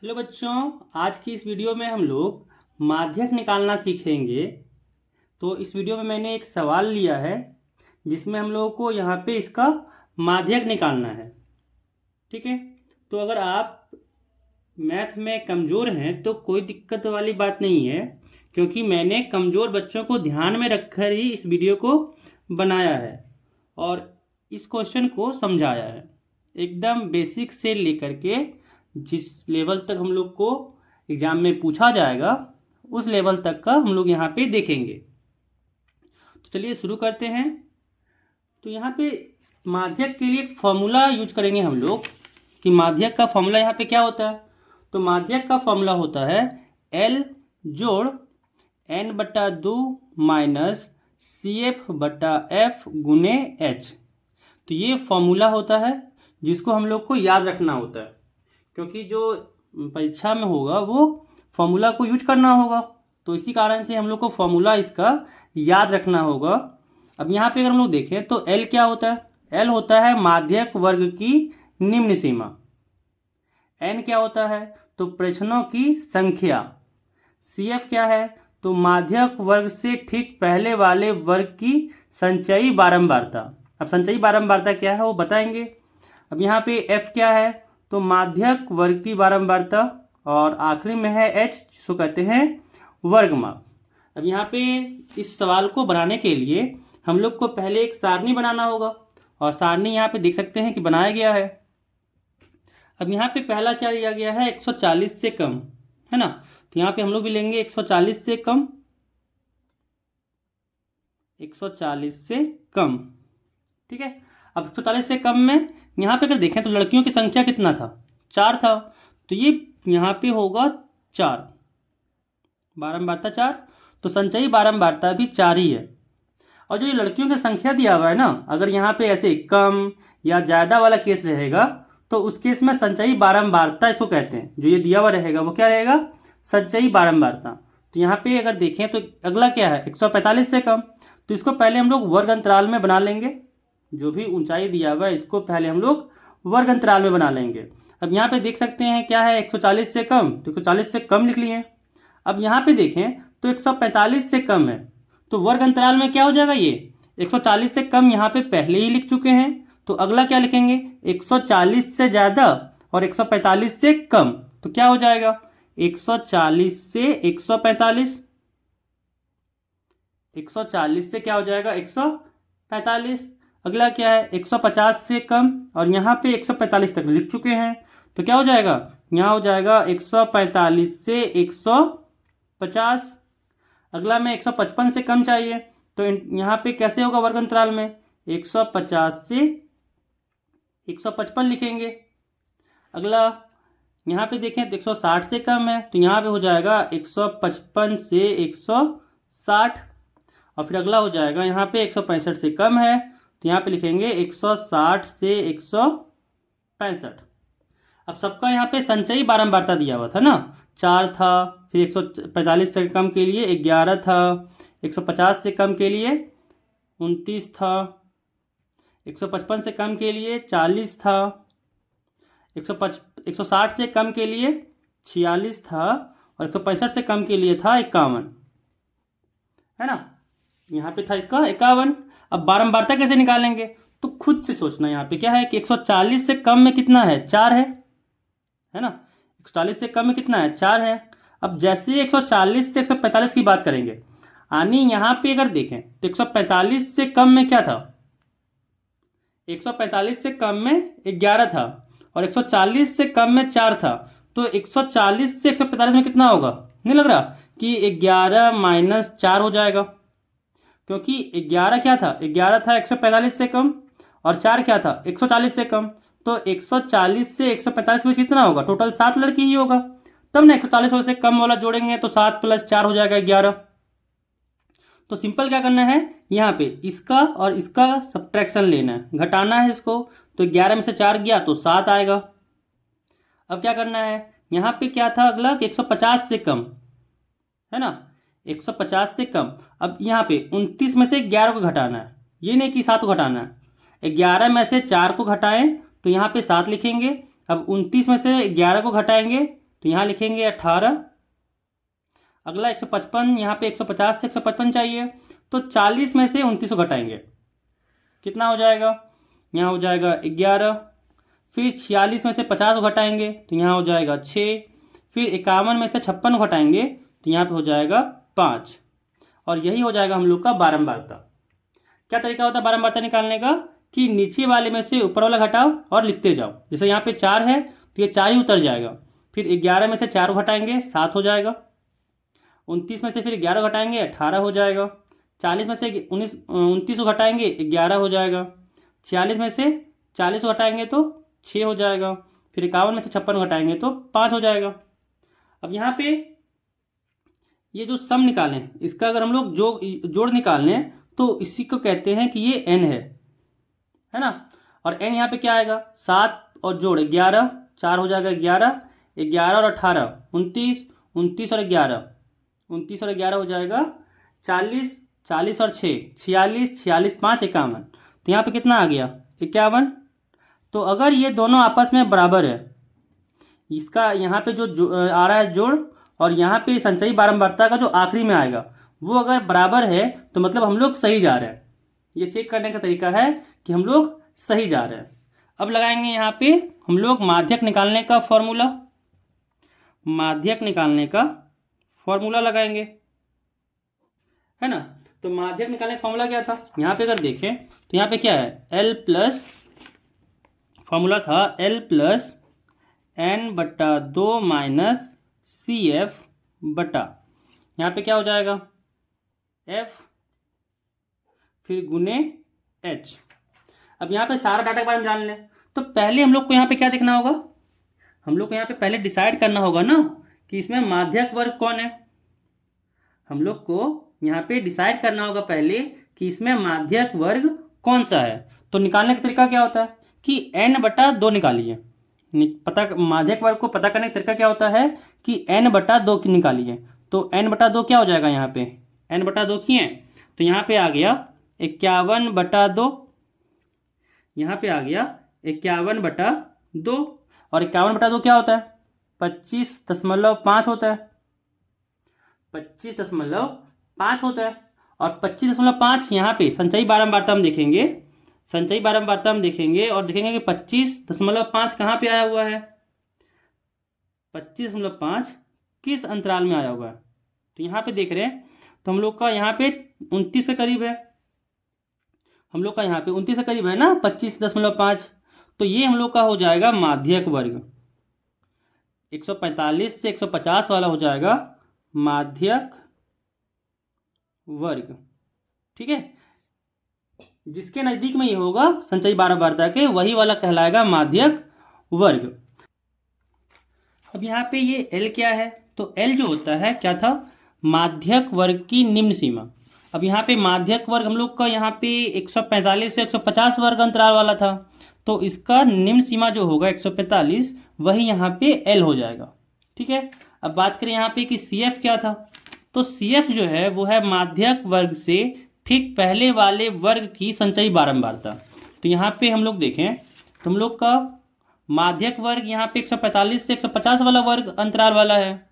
Hello बच्चों, आज की इस वीडियो में हम लोग माध्यक निकालना सीखेंगे। तो इस वीडियो में मैंने एक सवाल लिया है जिसमें हम लोगों को यहाँ पे इसका माध्यक निकालना है। ठीक है, तो अगर आप मैथ में कमज़ोर हैं तो कोई दिक्कत वाली बात नहीं है, क्योंकि मैंने कमज़ोर बच्चों को ध्यान में रखकर ही इस वीडियो को बनाया है और इस क्वेश्चन को समझाया है, एकदम बेसिक से लेकर के जिस लेवल तक हम लोग को एग्ज़ाम में पूछा जाएगा उस लेवल तक का हम लोग यहाँ पे देखेंगे। तो चलिए शुरू करते हैं। तो यहाँ पे माध्यक के लिए एक फॉर्मूला यूज करेंगे हम लोग कि माध्यक का फॉर्मूला यहाँ पे क्या होता है। तो माध्यक का फॉर्मूला होता है L जोड़ n/2 माइनस CF/F गुने H। तो ये फॉर्मूला होता है जिसको हम लोग को याद रखना होता है, क्योंकि जो परीक्षा में होगा वो फॉर्मूला को यूज करना होगा। तो इसी कारण से हम लोग को फॉर्मूला इसका याद रखना होगा। अब यहाँ पे अगर हम लोग देखें तो L क्या होता है? L होता है माध्यक वर्ग की निम्न सीमा। N क्या होता है? तो प्रश्नों की संख्या। CF क्या है? तो माध्यक वर्ग से ठीक पहले वाले वर्ग की संचयी बारंबारता। अब संचयी बारंबारता क्या है वो बताएंगे। अब यहाँ पे F क्या है? तो माध्यक वर्ग की बारंबारता, और आखिरी में है H जिसको कहते हैं वर्गमाप। अब यहाँ पे इस सवाल को बनाने के लिए हम लोग को पहले एक सारणी बनाना होगा, और सारणी यहाँ पे देख सकते हैं कि बनाया गया है। अब यहाँ पे पहला क्या लिया गया है? 140 से कम, है ना। तो यहाँ पे हम लोग भी लेंगे 140 से कम, 140 से कम। ठीक है, अब 140 से कम में यहाँ पे अगर देखें तो लड़कियों की संख्या कितना था? 4 था। तो ये यहाँ पे होगा 4, बारंबारता 4, तो संचयी बारंबारता भी 4 ही है। और जो ये लड़कियों की संख्या दिया हुआ है ना, अगर यहाँ पे ऐसे कम या ज़्यादा वाला केस रहेगा तो उस केस में संचयी बारंबारता इसको कहते हैं। जो ये दिया हुआ रहेगा वो क्या रहेगा? संचयी बारंबारता। तो यहाँ पे अगर देखें तो अगला क्या है? 145 से कम। तो इसको पहले हम लोग वर्ग अंतराल में बना लेंगे। जो भी ऊंचाई दिया हुआ है इसको पहले हम लोग वर्ग अंतराल में बना लेंगे। अब यहाँ पे देख सकते हैं क्या है? 140 से कम, तो 140 से कम लिख लिए। अब यहाँ पे देखें तो 145 से कम है, तो वर्ग अंतराल में क्या हो जाएगा? ये 140 से कम यहाँ पे पहले ही लिख चुके हैं, तो अगला क्या लिखेंगे? 140 से ज़्यादा और 145 से कम। तो क्या हो जाएगा? 140 से 145, 140 से क्या हो जाएगा? 145। अगला क्या है? 150 से कम, और यहाँ पे 145 तक लिख चुके हैं, तो क्या हो जाएगा? यहाँ हो जाएगा 145 से 150। अगला में 155 से कम चाहिए, तो यहाँ पे कैसे होगा वर्ग अंतराल में? 150 से 155 लिखेंगे। अगला यहाँ पे देखें तो 160 से कम है, तो यहाँ पे हो जाएगा 155 से 160। और फिर अगला हो जाएगा यहाँ पे 165 से कम है, तो यहाँ पे लिखेंगे 160 से 165। अब सबका यहाँ पे संचयी बारंबारता दिया हुआ था ना, 4 था, फिर 145 से कम के लिए 11 था, 150 से कम के लिए 29 था, 155 से कम के लिए 40 था, 160 से कम के लिए 46 था, और 165 से कम के लिए था 51, है ना। यहाँ पे था इसका 51। अब बारंबारता कैसे निकालेंगे? तो खुद से सोचना। यहाँ पे क्या है कि 140 से कम में कितना है? 4 है ना। 140 से कम में कितना है? 4 है। अब जैसे 140 से 145 की बात करेंगे, यानी यहाँ पे अगर देखें तो 145 से कम में क्या था? 145 से कम में 11 था, और 140 से कम में 4 था। तो 140 से 145 में कितना होगा? नहीं लग रहा कि 11 माइनस 4 हो जाएगा, क्योंकि 11 क्या था? 11 था 145 से कम, और 4 क्या था? 140 से कम। तो 140 से 145 के बीच कितना होगा? टोटल 7 लड़की ही होगा। तब ना 140 से कम वाला जोड़ेंगे तो 7 + 4 हो जाएगा 11। तो सिंपल क्या करना है? यहाँ पे इसका और इसका सब्ट्रैक्शन लेना है, घटाना है इसको। तो 11 में से 4 गया तो 7 आएगा। अब क्या करना है? यहाँ पे क्या था अगला कि 150 से कम, है ना, 150 से कम। अब यहाँ पे 29 में से 11 को घटाना है, ये नहीं कि 7 को घटाना है। 11 में से 4 को घटाएं तो यहाँ पे 7 लिखेंगे। अब 29 में से 11 को घटाएंगे तो यहाँ लिखेंगे 18। अगला 155, यहाँ पे 150 से 155 चाहिए, तो 40 में से 29 को घटाएंगे, कितना हो जाएगा, यहाँ हो जाएगा 11। फिर 46 में से 50 को घटाएंगे तो यहाँ हो जाएगा 6। फिर 51 में से 56 को घटाएंगे तो यहाँ पे हो जाएगा 5। और यही हो जाएगा हम लोग का बारंबारता। क्या तरीका होता है बारंबारता निकालने का, कि नीचे वाले में से ऊपर वाला घटाओ और लिखते जाओ। जैसे यहाँ पे 4 है तो ये 4 ही उतर जाएगा। फिर 11 में से 4 को घटाएंगे 7 हो जाएगा। 29 में से फिर 11 घटाएंगे 18 हो जाएगा। 40 में से 29 को घटाएंगे 11 हो जाएगा। 46 में से 40 को घटाएंगे तो 6 हो जाएगा। फिर 51 में से 56 घटाएंगे तो 5 हो जाएगा। अब यहाँ पे ये जो सम निकालें, इसका अगर हम लोग जोड़ निकालें तो इसी को कहते हैं कि ये n है ना। और n यहाँ पे क्या आएगा, 7 और जोड़ 11, 4 हो जाएगा 11, 11 और 18 29, 29 और 11, 29 और 11 हो जाएगा 40, 40 और 6 46, 46 5 51। तो यहाँ पे कितना आ गया 51। तो अगर ये दोनों आपस में बराबर है, इसका यहाँ पे जो आ रहा है जोड़, और यहाँ पे संचयी बारंबारता का जो आखिरी में आएगा वो अगर बराबर है तो मतलब हम लोग सही जा रहे हैं। ये चेक करने का तरीका है कि हम लोग सही जा रहे हैं। अब लगाएंगे यहाँ पे हम लोग माध्यक निकालने का फॉर्मूला। माध्यक निकालने का फॉर्मूला लगाएंगे, है ना। तो माध्यक निकालने का फॉर्मूला क्या था, यहाँ पे अगर देखें तो यहाँ पे क्या है, L प्लस, फॉर्मूला था L plus n/2 minus CF बटा, यहाँ पे क्या हो जाएगा F, फिर गुने H। अब यहाँ पे सारा डाटा के बारे में जान लें तो पहले हम लोग को यहाँ पे क्या देखना होगा, हम लोग को यहाँ पे पहले डिसाइड करना होगा ना कि इसमें माध्यक वर्ग कौन है। हम लोग को यहाँ पे डिसाइड करना होगा पहले कि इसमें माध्यक वर्ग कौन सा है। तो निकालने का तरीका क्या होता है कि n/2 निकालिए। पता माध्यक वर्ग को पता करने का तरीका क्या होता है कि n/2 की निकालिए। तो n/2 क्या हो जाएगा, यहाँ पे n/2 किए तो यहाँ पे आ गया 51/2, यहाँ पे आ गया 51/2। और 51/2 क्या होता है, 25.5 होता है, 25.5 होता है। और 25.5 यहाँ पे संचयी बारंबारता हम देखेंगे, संचयी बारंबारता हम देखेंगे और देखेंगे कि 25.5 कहाँ पे आया हुआ है, 25.5 किस अंतराल में आया हुआ है। तो यहाँ पे देख रहे हैं तो हम लोग का यहाँ पे 29 के करीब है, हम लोग का यहाँ पे 29 के करीब है ना 25.5। तो ये हम लोग का हो जाएगा माध्यक वर्ग। 145 से 150 वाला हो जाएगा माध्यक वर्ग, ठीक है। जिसके नज़दीक में ये होगा संचयी बारंबारता के, वही वाला कहलाएगा माध्यक वर्ग। अब यहाँ पे ये L क्या है, तो L जो होता है क्या था, माध्यक वर्ग की निम्न सीमा। अब यहाँ पे माध्यक वर्ग हम लोग का यहाँ पे 145 से 150 वर्ग अंतराल वाला था, तो इसका निम्न सीमा जो होगा 145, वही यहाँ पे L हो जाएगा, ठीक है। अब बात करें यहाँ पे कि CF क्या था, तो CF जो है वो है माध्यक वर्ग से ठीक पहले वाले वर्ग की संचयी बारंबारता। तो यहाँ पे हम लोग देखें तो हम लोग का माध्यक वर्ग यहाँ पे 145 से 150 वाला वर्ग अंतराल वाला है,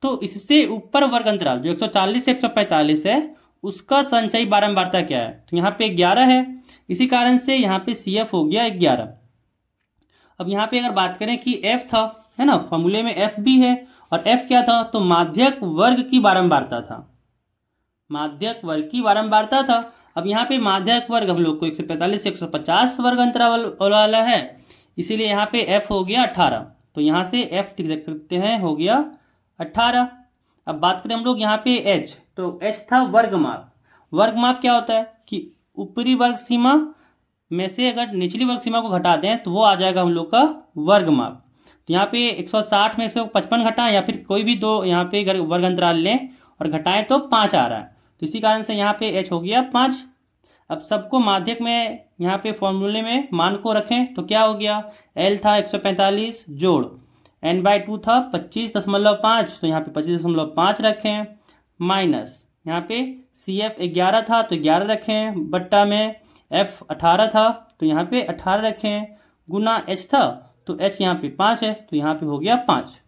तो इससे ऊपर वर्ग अंतराल जो 140 से 145 है उसका संचयी बारंबारता क्या है, तो यहाँ पे 11 है। इसी कारण से यहाँ पे CF हो गया 11। अब यहाँ पे अगर बात करें कि F था, है ना, फॉर्मूले में F भी है, और F क्या था, तो माध्यक वर्ग की बारंबारता था, माध्यक वर्ग की बारंबारता था। अब यहाँ पे माध्यक वर्ग हम लोग को 145 से 150 वर्ग अंतराल वाला है, इसीलिए यहाँ पे F हो गया 18। तो यहाँ से F लिख सकते हैं, हो गया 18। अब बात करें हम लोग यहाँ पे H, तो H था वर्गमाप। वर्गमाप क्या होता है कि ऊपरी वर्ग सीमा में से अगर निचली वर्ग सीमा को घटा दें तो वो आ जाएगा हम लोग का वर्गमाप। तो यहाँ पे 160 में 155 घटाएं या फिर कोई भी दो यहाँ पे वर्ग अंतराल लें और घटाएं तो 5 आ रहा है, तो इसी कारण से यहाँ पे H हो गया 5। अब सबको माध्यक में यहाँ पे फॉर्मूले में मान को रखें तो क्या हो गया, L था 145 जोड़ n/2 था 25.5, तो यहाँ पे 25.5 रखें, माइनस यहाँ पे CF 11 था तो 11 रखें, बट्टा में F 18 था तो यहाँ पे 18 रखें, गुना H था तो H यहाँ पे 5 है तो यहाँ पे हो गया 5।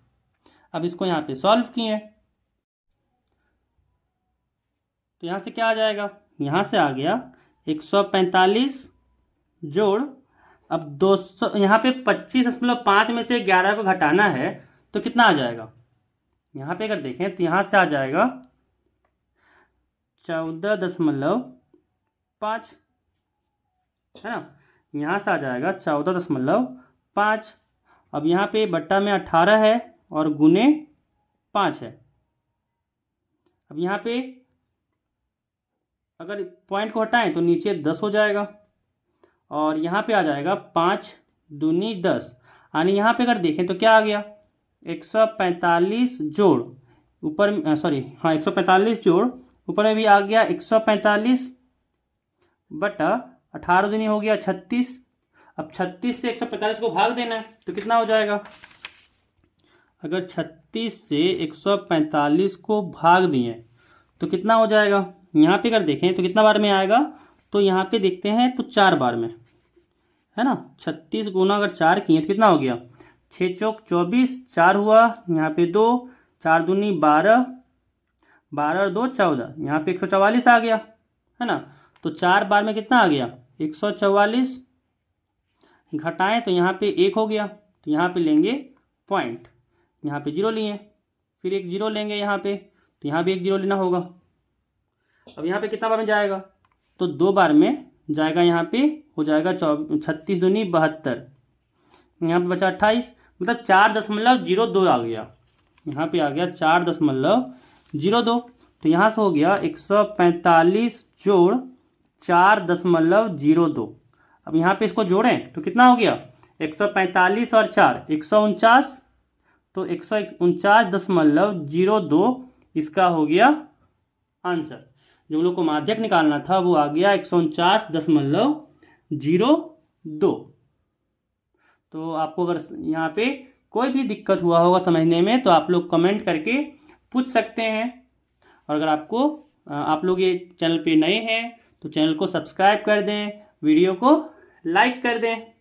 अब इसको यहाँ पे सॉल्व किए तो यहाँ से क्या आ जाएगा, यहाँ से आ गया 145 जोड़, अब 200, यहाँ पे 25.5 में से 11 को घटाना है तो कितना आ जाएगा, यहाँ पे अगर देखें तो यहाँ से आ जाएगा 14.5, है ना, यहाँ से आ जाएगा 14.5। अब यहाँ पे बट्टा में 18 है और गुने 5 है। अब यहाँ पे अगर पॉइंट को हटाएं तो नीचे 10 हो जाएगा और यहाँ पे आ जाएगा 5 दूनी 10, यानी यहाँ पे अगर देखें तो क्या आ गया 145 जोड़ ऊपर, सॉरी हाँ 145 जोड़ ऊपर में भी आ गया 145 बटा 18 दूनी हो गया 36। अब 36 से 145 को भाग देना है तो कितना हो जाएगा, अगर 36 से 145 को भाग दिए तो कितना हो जाएगा, यहाँ पे अगर देखें तो कितना बार में आएगा, तो यहाँ पे देखते हैं तो 4 बार में, है ना। 36 गुना अगर 4 किए तो कितना हो गया, 6 चौक 24, 4 हुआ, यहाँ पे 2, 4 दूनी 12, 12 और 2 14, यहाँ पे 144 आ गया, है ना। तो 4 बार में कितना आ गया 144, घटाएं तो यहाँ पे 1 हो गया, तो यहाँ पे लेंगे पॉइंट, यहाँ पे 0 लिए, फिर एक 0 लेंगे यहाँ पे, तो यहाँ भी एक 0 लेना होगा। अब यहाँ पे कितना बार में जाएगा, तो 2 बार में जाएगा, यहाँ पे हो जाएगा 36 दूनी 72, यहाँ पे बचा 28, मतलब 4.02 आ गया, यहाँ पे आ गया 4.02। तो यहाँ से हो गया 145 जोड़ 4.02। अब यहाँ पे इसको जोड़ें तो कितना हो गया 145 और 4 149, तो 149.02 इसका हो गया आंसर। जो हम लोग को माध्यक निकालना था वो आ गया 149.02। तो आपको अगर यहाँ पे कोई भी दिक्कत हुआ होगा समझने में तो आप लोग कमेंट करके पूछ सकते हैं। और अगर आप लोग ये चैनल पे नए हैं तो चैनल को सब्सक्राइब कर दें, वीडियो को लाइक कर दें।